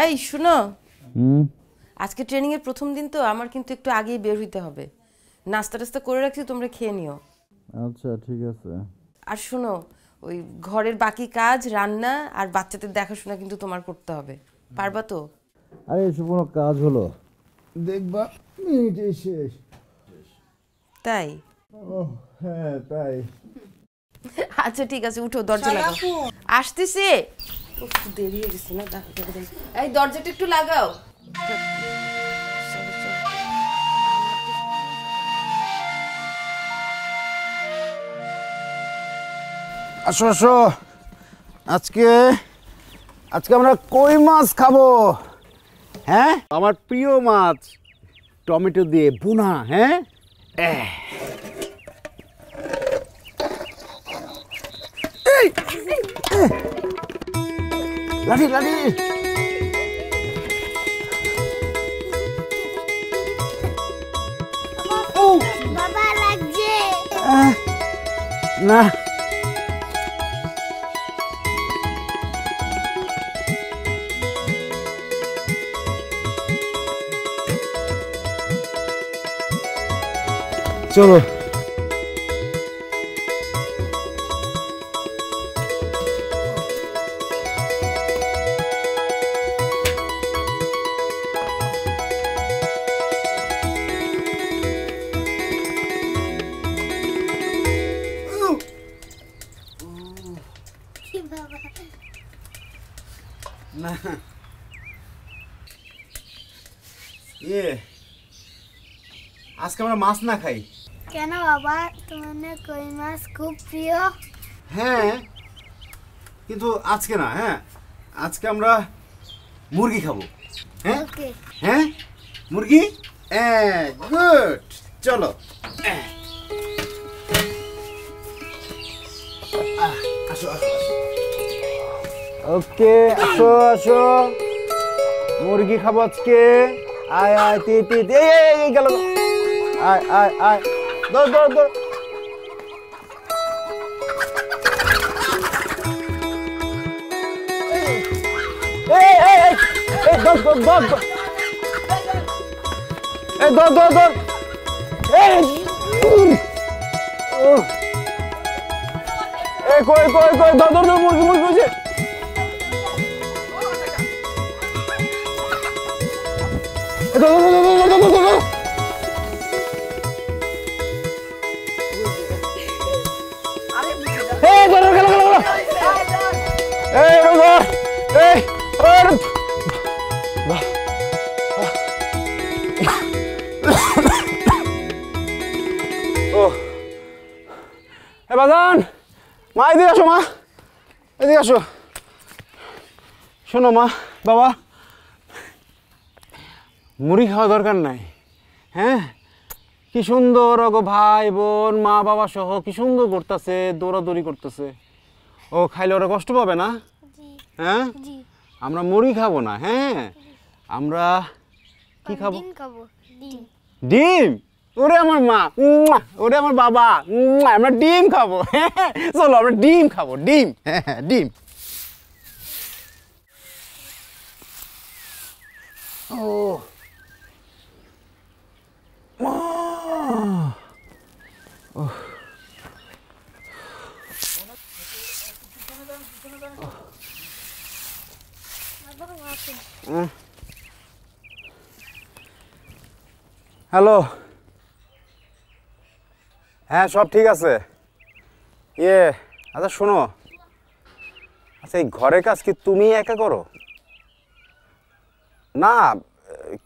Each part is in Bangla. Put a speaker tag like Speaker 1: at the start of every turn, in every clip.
Speaker 1: এই শুনো, আজকে ট্রেনিং এর প্রথম দিন তো আমার কিন্তু একটু আগেই বের হইতে হবে। নাস্তা টাস্তা করে রাখছি, তোমরা খেয়ে নিও।
Speaker 2: আচ্ছা ঠিক আছে।
Speaker 1: আর শুনো, ওই ঘরের বাকি কাজ, রান্না আর বাচ্চাদের দেখাশোনা কিন্তু তোমার করতে হবে। পারবা তো?
Speaker 2: আরে এসব কোনো কাজ হলো, দেখবা মিনিটে শেষ।
Speaker 1: তাই?
Speaker 2: হ্যাঁ তাই।
Speaker 1: আচ্ছা ঠিক আছে, উঠো, দরজা লাগাও। আসতেছে। দেরি হয়ে গেছে না? এই দরজাটা একটু লাগাও।
Speaker 2: আসো আসো, আজকে আমরা কই মাছ খাবো। হ্যাঁ, আমার প্রিয় মাছ, টমেটো দিয়ে ভুনা। হ্যাঁ, লাঠি লাঠি।
Speaker 3: বাবা লাগছে
Speaker 2: না, চলো। না আজকে আমরা মাছ না খাই
Speaker 3: কেন বাবা? তোমার কই মাছ খুব প্রিয়।
Speaker 2: হ্যাঁ, কিন্তু আজকে না। হ্যাঁ, আজকে আমরা মুরগি খাবো। হ্যাঁ
Speaker 3: ওকে।
Speaker 2: হ্যাঁ, মুরগি। গুড, চলো। আসো আসো। ওকে, আসো আসো, মুরগি খাবো আজকে। আয় আয়, তি তি, এই গেল। আয় আয় আয়, দৌড় দৌড় দৌড়। এই এই এই এই, দৌড় দৌড় দৌড় দৌড়। এই দৌড় দৌড় দৌড়। এই এই, কই কই কই, দৌড় দৌড় দৌড়, মুরগি মুরগি হয়েছে। বাজান, মা এদিকে আসো, মা এদিকে আসো। শোনো মা, বাবা, মুড়ি খাওয়া দরকার নাই। হ্যাঁ, কি সুন্দর ওগো ভাই বোন মা বাবা সহ কি সুন্দর করতেছে, দৌড়াদৌড়ি করতেছে। ও খাইলে ওরা কষ্ট পাবে না? হ্যাঁ, আমরা মুড়ি খাবো না। হ্যাঁ, আমরা কি খাবো? ডিম। ওরে আমার মা, ওরে আমার বাবা, আমরা ডিম খাবো। চলো আমরা ডিম খাবো, ডিম। হ্যাঁ ডিম। ও হ্যালো। হ্যাঁ সব ঠিক আছে। আচ্ছা শোনো, আচ্ছা এই ঘরের কাজ কি তুমি একা করো? না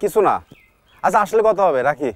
Speaker 2: কিছু না। আচ্ছা আসলে কথা হবে, রাখি।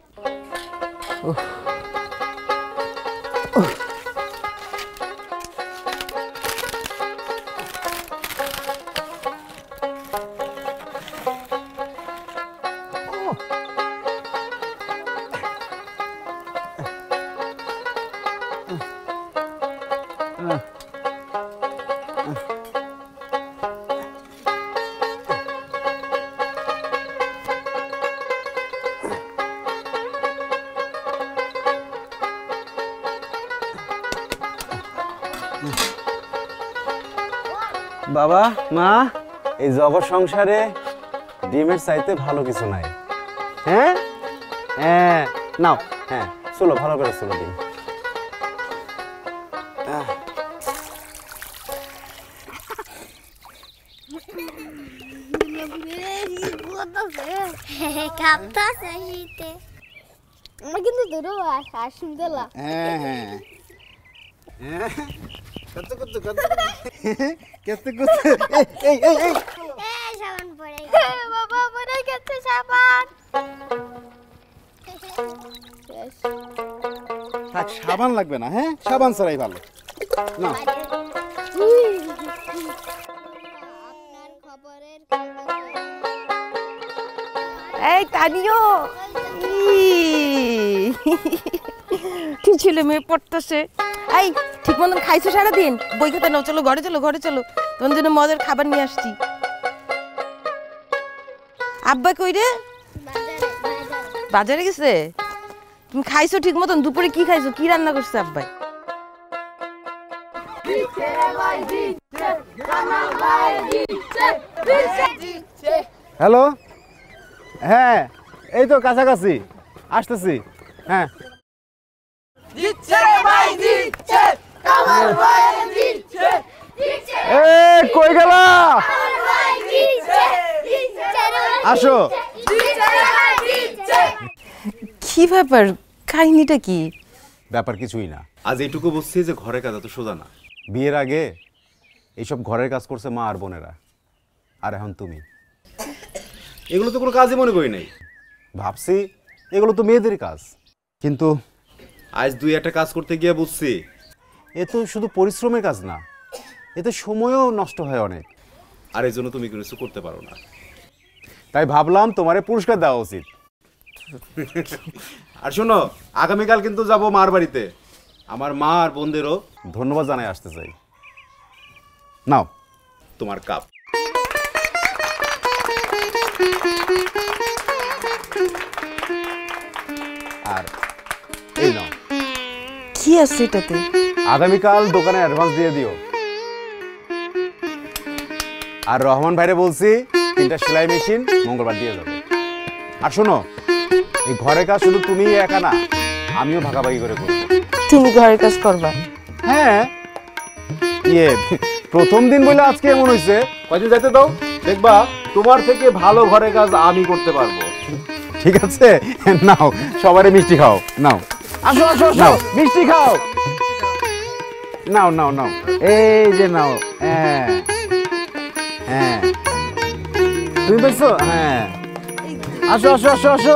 Speaker 2: বাবা মা, এই জগৎ সংসারে ডিমের চাইতে ভালো কিছু নাই। হ্যাঁ হ্যাঁ নাও, হ্যাঁ চলো, ভালো করে চলো ডিম।
Speaker 3: কাঁপতাছে শীতে। আমরা কিন্তু দূরও আসুন দিলা।
Speaker 2: হ্যাঁ হ্যাঁ কত কত কত কত কত এই এই এই
Speaker 3: সাবান পড়ে গেছে বাবা, পড়ে গেছে সাবান।
Speaker 2: থাক, সাবান লাগবে না। হ্যাঁ সাবান ছাড়াই ভালো। না
Speaker 3: আপনার খবরের
Speaker 1: এই তানিও কি ছেলে মেয়ে পড়তেছে। এই ঠিক মতন খাইছো সারাদিন? বই খাতা নাও, চলো ঘরে চলো, ঘরে চলো, তোমার জন্য মজার খাবার নিয়ে আসছি। আব্বা কই রে? বাজারে গেছে। তুমি খাইছো ঠিক মতন? দুপুরে কি খাইছো? কি রান্না করছে আব্বাই?
Speaker 2: হ্যালো, হ্যাঁ এই তো কাছাকাছি আসতেছি। হ্যাঁ কই গেলা? আসো।
Speaker 1: কি ব্যাপার, কাহিনীটা কি?
Speaker 2: ব্যাপার কিছুই না। আজ এইটুকু বুঝছি যে ঘরের কাজ এত সোজা না। বিয়ের আগে এইসব ঘরের কাজ করছে মা আর বোনেরা, আর এখন তুমি। এগুলো তো কোনো কাজই মনে করি নাই। ভাবছি এগুলো তো মেয়েদের কাজ, কিন্তু আজ দুই একটা কাজ করতে গিয়ে বুঝছি এ তো শুধু পরিশ্রমের কাজ না, এতে সময়ও নষ্ট হয় অনেক। আর এই জন্য তুমি কিছু করতে পারো না, তাই ভাবলাম তোমারে পুরস্কার দেওয়া উচিত। আর শোনো, আগামীকাল কিন্তু যাব মার বাড়িতে। আমার মা আর বোনদেরও ধন্যবাদ জানাই আসতে চাই। নাও তোমার কাপ। আর এই নাও।
Speaker 1: কি আছে এটাতে?
Speaker 2: আগামীকাল দোকানে অ্যাডভান্স দিয়ে দিও। আর রহমান ভাইরে বলছি 3টা সেলাই মেশিন মঙ্গলবার দিয়ে যাবে। আর শোনো, এই ঘরের কাজ শুধু তুমি একা না, আমিও ভাগাভাগি করে করবো।
Speaker 1: তুমি ঘরের কাজ করবা?
Speaker 2: হ্যাঁ, প্রথম দিন বলে আজকে এমন হয়েছে। কয়দিন যাইতে দাও, দেখবা তোমার থেকে ভালো ঘরের কাজ আমি করতে পারবো। ঠিক আছে, নাও সবারই মিষ্টি খাও। নাও, আসো আসো, নাও মিষ্টি খাও। নাও নাও নাও, এই যে নাও। হ্যাঁ হ্যাঁ, তুমি পেয়েছো? হ্যাঁ, আসো আসো আসো আসো।